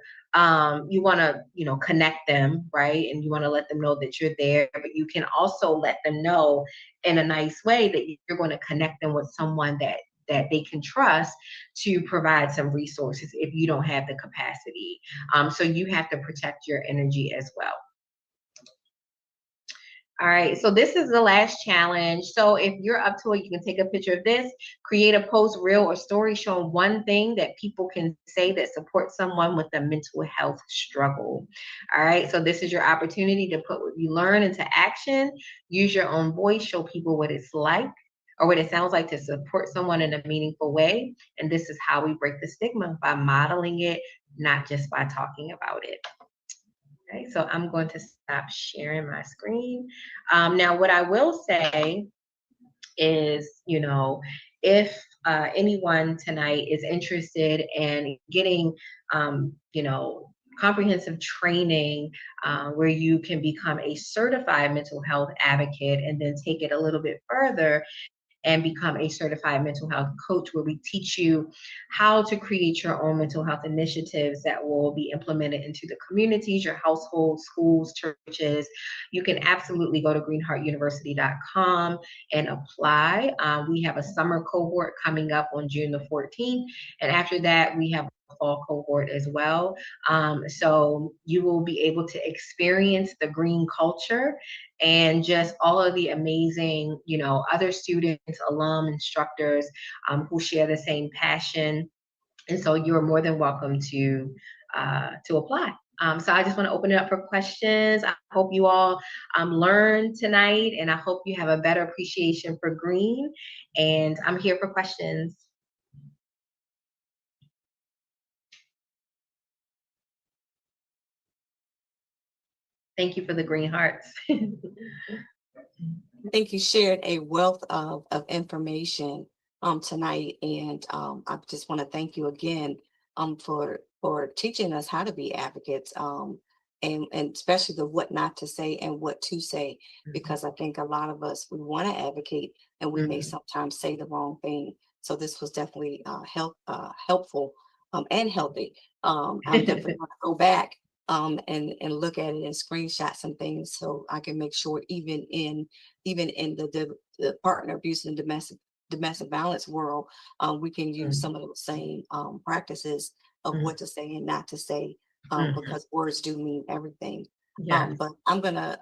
to, connect them, right? And you want to let them know that you're there, but you can also let them know in a nice way that you're going to connect them with someone that that they can trust to provide some resources if you don't have the capacity. So you have to protect your energy as well. All right, so this is the last challenge. So if you're up to it, you can take a picture of this, create a post, reel, or story showing one thing that people can say that supports someone with a mental health struggle. All right, so this is your opportunity to put what you learn into action, use your own voice, show people what it's like or what it sounds like to support someone in a meaningful way. And this is how we break the stigma, by modeling it, not just by talking about it. Okay, so I'm going to stop sharing my screen. Now, what I will say is, if anyone tonight is interested in getting, comprehensive training where you can become a certified mental health advocate and then take it a little bit further and become a certified mental health coach, where we teach you how to create your own mental health initiatives that will be implemented into the communities, your households, schools, churches. You can absolutely go to greenheartuniversity.com and apply. We have a summer cohort coming up on June the 14th. And after that, we have a fall cohort as well. So you will be able to experience the green culture and just all of the amazing, other students, alum, instructors who share the same passion. And so you're more than welcome to apply. So I just want to open it up for questions. I hope you all learned tonight, and I hope you have a better appreciation for green. And I'm here for questions. Thank you for the green hearts. I think you shared a wealth of information tonight, and I just want to thank you again for teaching us how to be advocates, and especially the what not to say and what to say, because I think a lot of us, we want to advocate and we may sometimes say the wrong thing. So this was definitely helpful and healthy. I'm definitely going to go back and look at it and screenshot some things so I can make sure even in the partner abuse and domestic violence world, we can use some of those same practices of what to say and not to say, because words do mean everything. Yes. But I'm gonna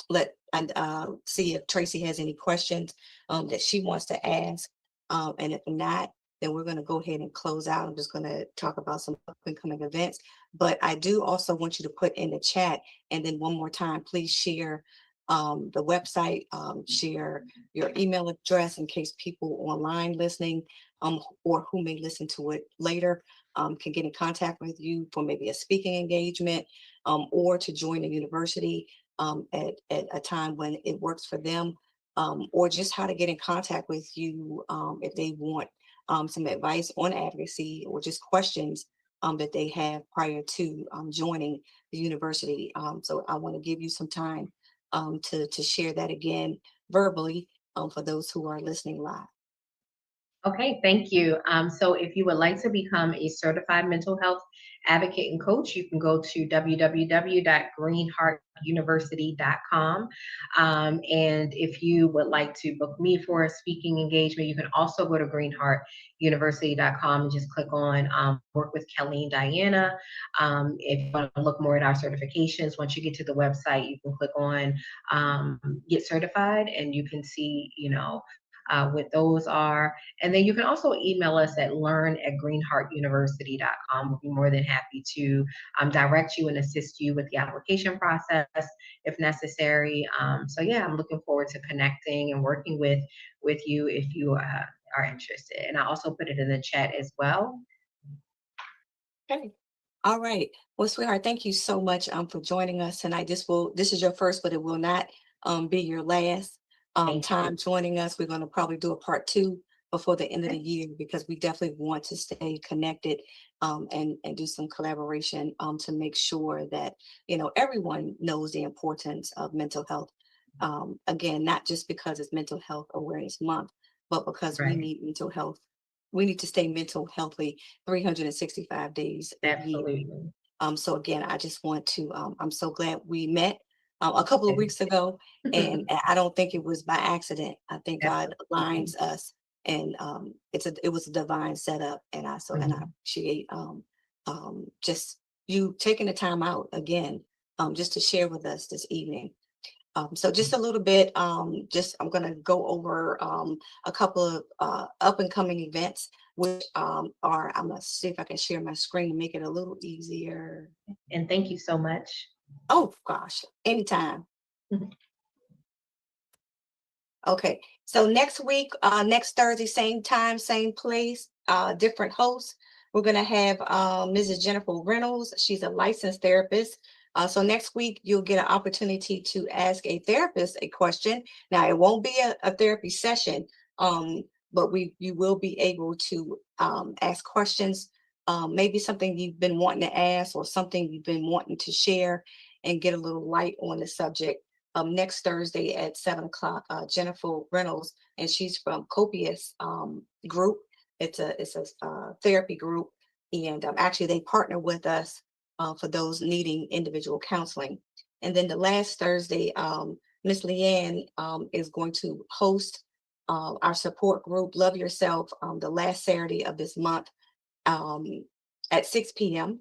let and see if Tracy has any questions that she wants to ask, and if not, then we're going to go ahead and close out. I'm just going to talk about some up and coming events, but I do also want you to put in the chat, and then one more time, please share the website, share your email address in case people online listening or who may listen to it later can get in contact with you for maybe a speaking engagement or to join a university at a time when it works for them, or just how to get in contact with you if they want some advice on advocacy or just questions that they have prior to joining the university. So I want to give you some time to share that again verbally for those who are listening live. Okay, thank you. So if you would like to become a certified mental health advocate and coach, you can go to www.greenheartuniversity.com. And if you would like to book me for a speaking engagement, you can also go to greenheartuniversity.com and just click on work with Colleen Diana. If you want to look more at our certifications, once you get to the website, you can click on get certified, and you can see, what those are. And then you can also email us at learn@greenheartuniversity.com. We'll be more than happy to direct you and assist you with the application process if necessary. So yeah, I'm looking forward to connecting and working with you if you are interested. And I also put it in the chat as well. Okay. All right. Well, sweetheart, thank you so much for joining us tonight. This is your first, but it will not be your last time joining us. We're going to probably do a part 2 before the end of the year, because we definitely want to stay connected and do some collaboration to make sure that everyone knows the importance of mental health. Again, not just because it's Mental Health Awareness Month, but because we need mental health. We need to stay mental healthy 365 days a Absolutely. year. So again, I just want to, I'm so glad we met a couple of weeks ago, and I don't think it was by accident. I think God aligns us and it was a divine setup, and I appreciate just you taking the time out again just to share with us this evening. So just a little bit, just I'm going to go over a couple of up and coming events, which are, I'm going to see if I can share my screen and make it a little easier. And thank you so much. Oh gosh, anytime. Mhm. Okay, so next week, next Thursday, same time, same place, different hosts. We're gonna have Mrs. Jennifer Reynolds. She's a licensed therapist. So next week you'll get an opportunity to ask a therapist a question. Now it won't be a therapy session, but you will be able to ask questions. Maybe something you've been wanting to ask or something you've been wanting to share and get a little light on the subject. Next Thursday at 7 o'clock, Jennifer Reynolds, and she's from Copious Group. It's a therapy group, and actually they partner with us for those needing individual counseling. And then the last Thursday, Miss Leanne is going to host our support group, Love Yourself, the last Saturday of this month um, at 6 p.m.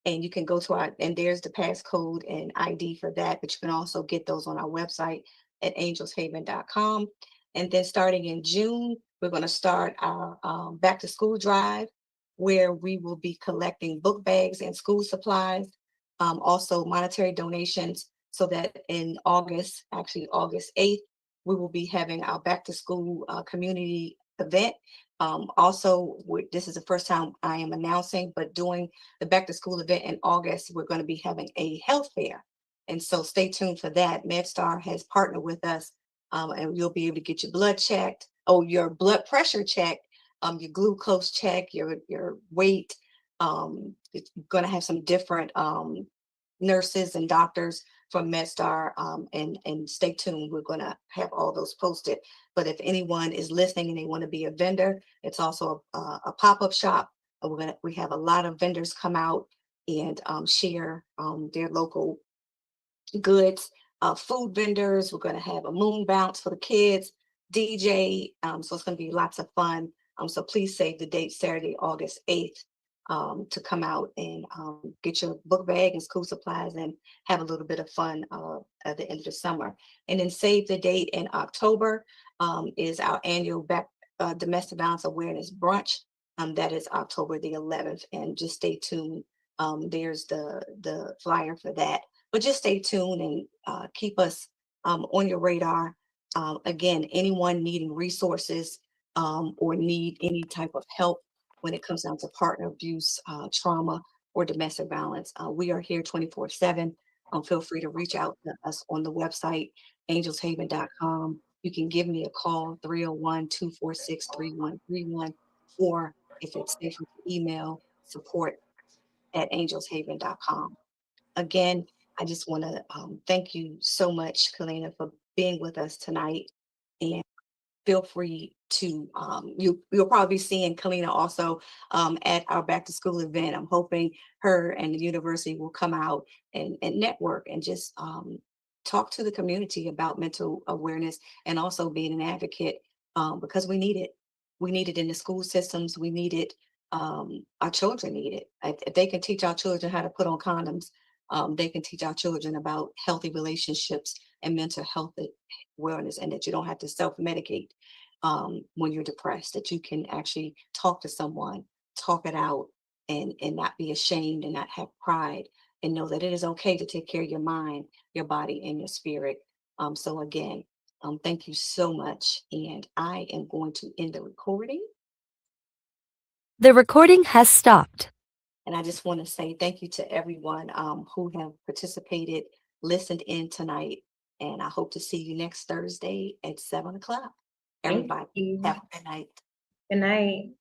And you can go to and there's the passcode and ID for that, but you can also get those on our website at angelshaven.com. And then starting in June, we're going to start our back to school drive, where we will be collecting book bags and school supplies, also monetary donations, so that in August, actually August 8th, we will be having our back to school community event. Also, this is the first time I am announcing, but during the back to school event in August, we're going to be having a health fair. And so stay tuned for that. MedStar has partnered with us, and you'll be able to get your blood checked, your blood pressure checked, your glucose check, your weight. It's going to have some different nurses and doctors from MedStar, and stay tuned. We're going to have all those posted. But if anyone is listening and they want to be a vendor, it's also a pop-up shop. We have a lot of vendors come out and share their local goods. Food vendors. We're going to have a moon bounce for the kids, DJ. So it's going to be lots of fun. So please save the date, Saturday, August 8th, to come out and get your book bag and school supplies and have a little bit of fun at the end of the summer. And then save the date in October is our annual domestic violence awareness brunch. That is October the 11th. And just stay tuned. There's the flyer for that. But just stay tuned and keep us on your radar. Again, anyone needing resources or need any type of help when it comes down to partner abuse, trauma, or domestic violence, we are here 24/7. Feel free to reach out to us on the website, angelshaven.com. You can give me a call, 301-246-3131, or if it's safer to email, support@angelshaven.com. Again, I just want to thank you so much, Kalina, for being with us tonight. And feel free to you'll probably be seeing Kalina also at our back to school event. I'm hoping her and the university will come out and network and just talk to the community about mental awareness and also being an advocate, because we need it. We need it in the school systems. We need it. Our children need it. If they can teach our children how to put on condoms, they can teach our children about healthy relationships and mental health awareness, and that you don't have to self-medicate when you're depressed, that you can actually talk to someone, talk it out, and not be ashamed and not have pride, and know that it is okay to take care of your mind, your body, and your spirit. So again, thank you so much. And I am going to end the recording. The recording has stopped. And I just want to say thank you to everyone who have participated, listened in tonight. And I hope to see you next Thursday at 7 o'clock. Thank Everybody, you. have a good night. Good night.